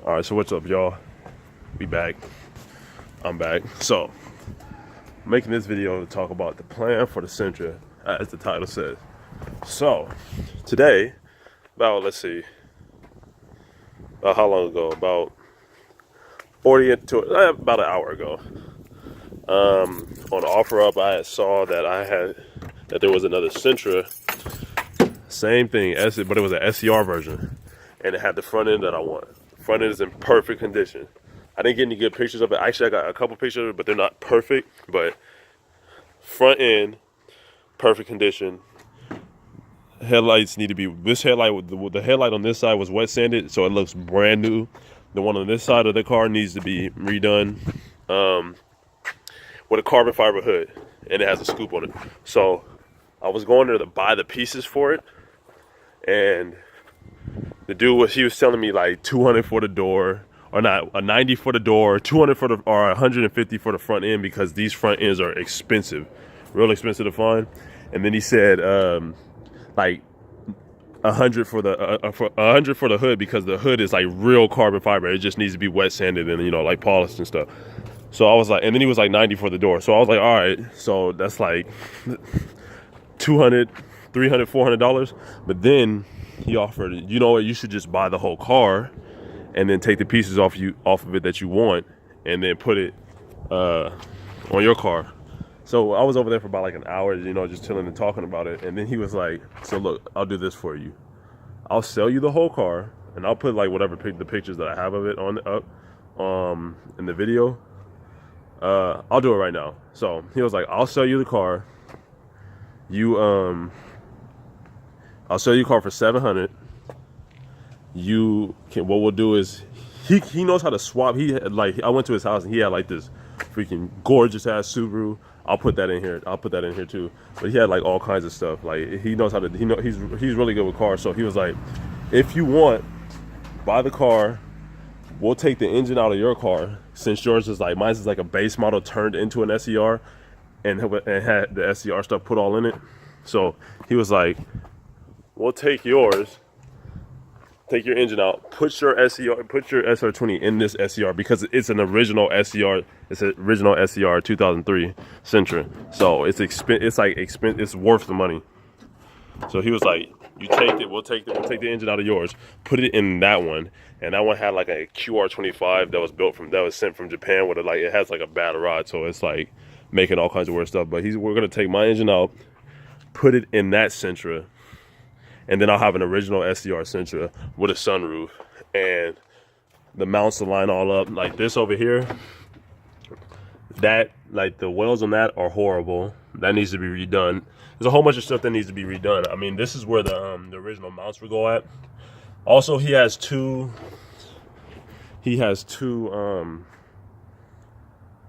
All right, so what's up, y'all? We back. I'm back. So, making this video to talk about the plan for the Sentra, as the title says. So, today, about, let's see, about how long ago? About 40 to about an hour ago. On the offer up, I saw that there was another Sentra, same thing, but it was an SCR version, and it had the front end that I want. Front end is in perfect condition. I didn't get any good pictures of it. Actually, I got a couple pictures of it, but they're not perfect. But front end, perfect condition. Headlights need to be, this headlight, the headlight on this side was wet sanded, so it looks brand new. The one on this side of the car needs to be redone with a carbon fiber hood, and it has a scoop on it. So I was going there to buy the pieces for it, and the dude he was telling me like 200 for the door, or not, a 90 for the door, 200 for the, or 150 for the front end, because these front ends are expensive, real expensive to find. And then he said like 100 for the hood, because the hood is like real carbon fiber. It just needs to be wet sanded and, you know, like polished and stuff. So I was like, and then he was like 90 for the door. So I was like, all right, so that's like $200, $300, $400. But then he offered, you know what, you should just buy the whole car and then take the pieces off of it that you want, and then put it on your car. So I was over there for about like an hour, you know, just chilling and talking about it. And then he was like, so look, I'll do this for you. I'll sell you the whole car, and I'll put like whatever the pictures that I have of it on in the video. I'll do it right now. So he was like, I'll sell you the car. I'll sell you a car for $700. What we'll do is, he knows how to swap. He had, like, I went to his house and he had like this freaking gorgeous ass Subaru. I'll put that in here. I'll put that in here too. But he had like all kinds of stuff. Like, he knows how to. He's really good with cars. So he was like, if you want, buy the car. We'll take the engine out of your car, since yours is like, mine's is like a base model turned into an SCR, and had the SCR stuff put all in it. So he was like, we'll take yours. Take your engine out, put your SR20 in this SCR, because it's an original SCR. It's an original SCR 2003 Sentra. So it's worth the money. So he was like, you take it, we'll take the engine out of yours, put it in that one, and that one had like a QR25 that was sent from Japan, with it has like a bad rod, so it's like making all kinds of weird stuff. But we're gonna take my engine out, put it in that Sentra, and then I'll have an original SCR Sentra with a sunroof, and the mounts will line all up. Like this over here, that, like, the wheels on that are horrible. That needs to be redone. There's a whole bunch of stuff that needs to be redone. I mean, this is where the original mounts will go at. Also, he has two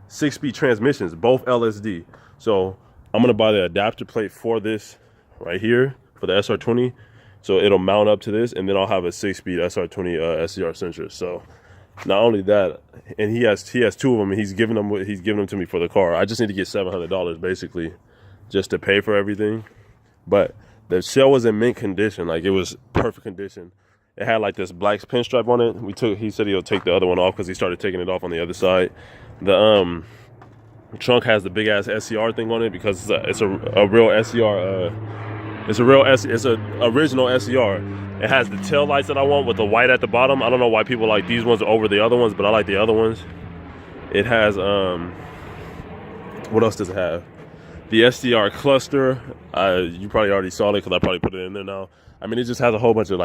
6-speed transmissions, both LSD. So I'm gonna buy the adapter plate for this right here for the SR20. So it'll mount up to this, and then I'll have a 6-speed SR20 SCR Sentra. So not only that, and he has two of them, and he's giving them to me for the car. I just need to get $700 basically, just to pay for everything. But the shell was in mint condition, like it was perfect condition. It had like this black pinstripe on it. He said he'll take the other one off, because he started taking it off on the other side. The trunk has the big ass SCR thing on it, because it's a real SCR. It's a original SCR. It has the tail lights that I want with the white at the bottom. I don't know why people like these ones over the other ones, but I like the other ones. It has what else does it have? The SCR cluster. You probably already saw it, because I probably put it in there now. I mean, it just has a whole bunch of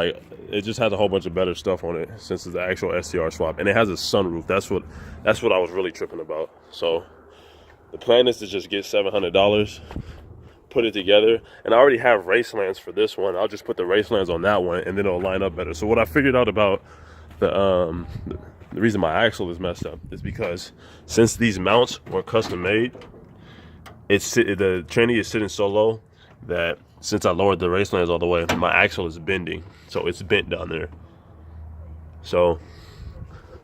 better stuff on it, since it's the actual SCR swap, and it has a sunroof. That's what I was really tripping about. So the plan is to just get $700, put it together, and I already have race lands for this one. I'll just put the race lands on that one, and then it'll line up better. So what I figured out about the reason my axle is messed up is because, since these mounts were custom made, the tranny is sitting so low that, since I lowered the race lands all the way, my axle is bending, so it's bent down there. So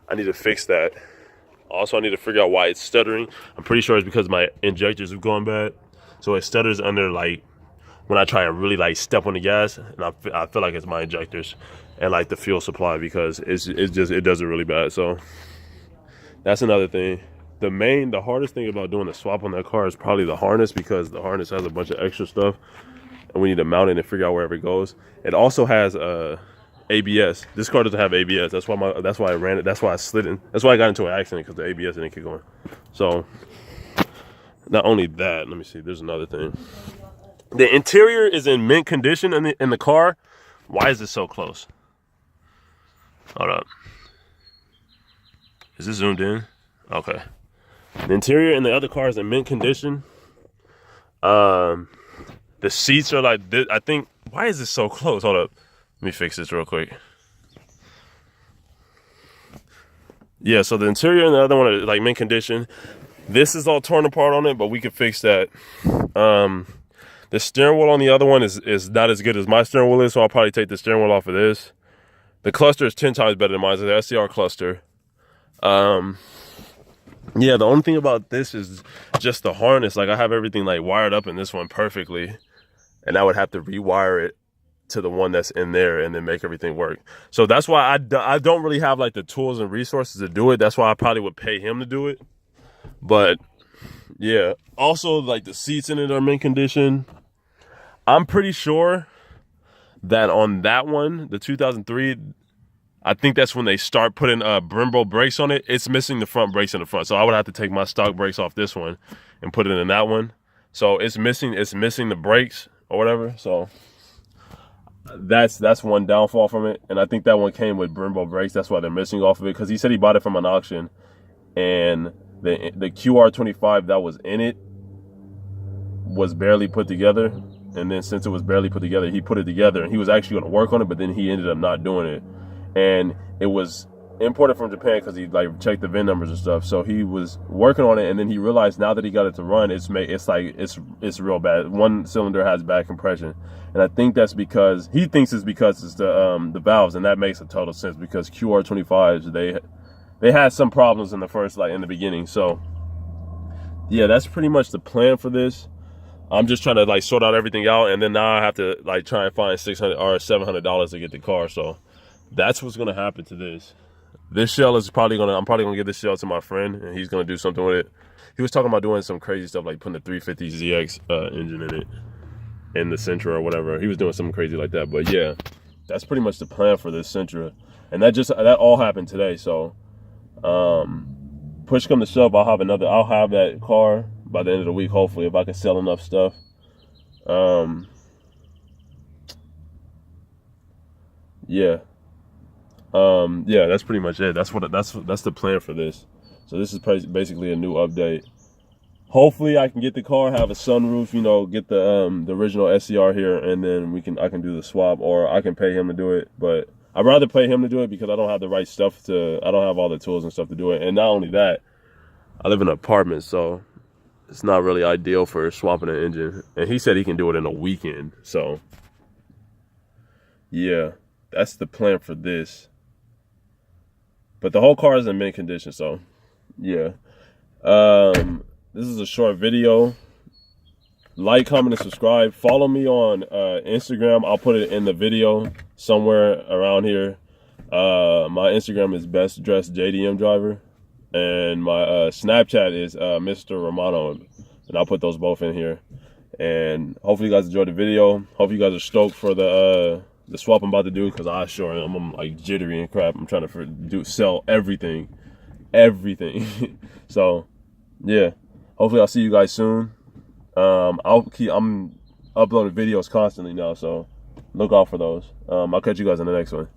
I need to fix that. Also, I need to figure out why it's stuttering. I'm pretty sure it's because my injectors have gone bad. So it stutters under like when I try and really like step on the gas, and I feel like it's my injectors and like the fuel supply, because it does it really bad. So that's another thing. The hardest thing about doing the swap on that car is probably the harness, because the harness has a bunch of extra stuff and we need to mount it and figure out wherever it goes. It also has ABS. This car doesn't have ABS. That's why I ran it. That's why I slid in. That's why I got into an accident, because the ABS didn't keep going. So not only that, let me see. There's another thing. The interior is in mint condition in the car. Why is this so close? Hold up. Is this zoomed in? Okay. The interior in the other car is in mint condition. The seats are like this. I think. Why is this so close? Hold up. Let me fix this real quick. Yeah, so the interior and the other one are like mint condition. This is all torn apart on it, but we can fix that. The steering wheel on the other one is not as good as my steering wheel is, so I'll probably take the steering wheel off of this. The cluster is 10 times better than mine. It's the SCR cluster. Yeah, the only thing about this is just the harness. Like, I have everything like wired up in this one perfectly, and I would have to rewire it to the one that's in there and then make everything work. So that's why I don't really have like the tools and resources to do it. That's why I probably would pay him to do it. But yeah, also like the seats in it are mint condition. I'm pretty sure that on that one, the 2003, I think that's when they start putting Brembo brakes on it. It's missing the front brakes in the front. So I would have to take my stock brakes off this one and put it in that one. So it's missing the brakes or whatever. So that's one downfall from it. And I think that one came with Brembo brakes. That's why they're missing off of it, because he said he bought it from an auction, and the QR25 that was in it was barely put together. And then since it was barely put together, he put it together, and he was actually going to work on it, but then he ended up not doing it. And it was imported from Japan because he like checked the VIN numbers and stuff. So he was working on it, and then he realized now that he got it to run, it's real bad. One cylinder has bad compression, and I think that's because he thinks it's because it's the valves, and that makes a total sense, because QR25s they had some problems in the beginning. So yeah, that's pretty much the plan for this. I'm just trying to like sort out everything out, and then now I have to like try and find $600 or $700 to get the car. So that's what's gonna happen to this. This shell is I'm probably gonna give this shell to my friend, and he's gonna do something with it. He was talking about doing some crazy stuff, like putting a 350ZX engine in it, in the Sentra or whatever. He was doing something crazy like that. But yeah, that's pretty much the plan for this Sentra, and that all happened today. So push come to shove, I'll have that car by the end of the week, hopefully, if I can sell enough stuff. Yeah, that's pretty much it. That's the plan for this. So this is basically a new update. Hopefully I can get the car, have a sunroof, you know, get the original SCR here, and then I can do the swap, or I can pay him to do it. But I'd rather pay him to do it, because I don't have the right stuff I don't have all the tools and stuff to do it. And not only that, I live in an apartment, so it's not really ideal for swapping an engine. And he said he can do it in a weekend. So yeah, that's the plan for this. But the whole car is in mint condition, so yeah. This is a short video. Like, comment, and subscribe. Follow me on Instagram. I'll put it in the video somewhere around here. My Instagram is Best Dressed JDM Driver, and my Snapchat is Mr. Romano, and I'll put those both in here. And hopefully you guys enjoyed the video. Hope you guys are stoked for the swap I'm about to do, because I sure am. I'm like jittery and crap. I'm trying to sell everything. So yeah, hopefully I'll see you guys soon. I'm uploading videos constantly now, so look out for those. I'll catch you guys in the next one.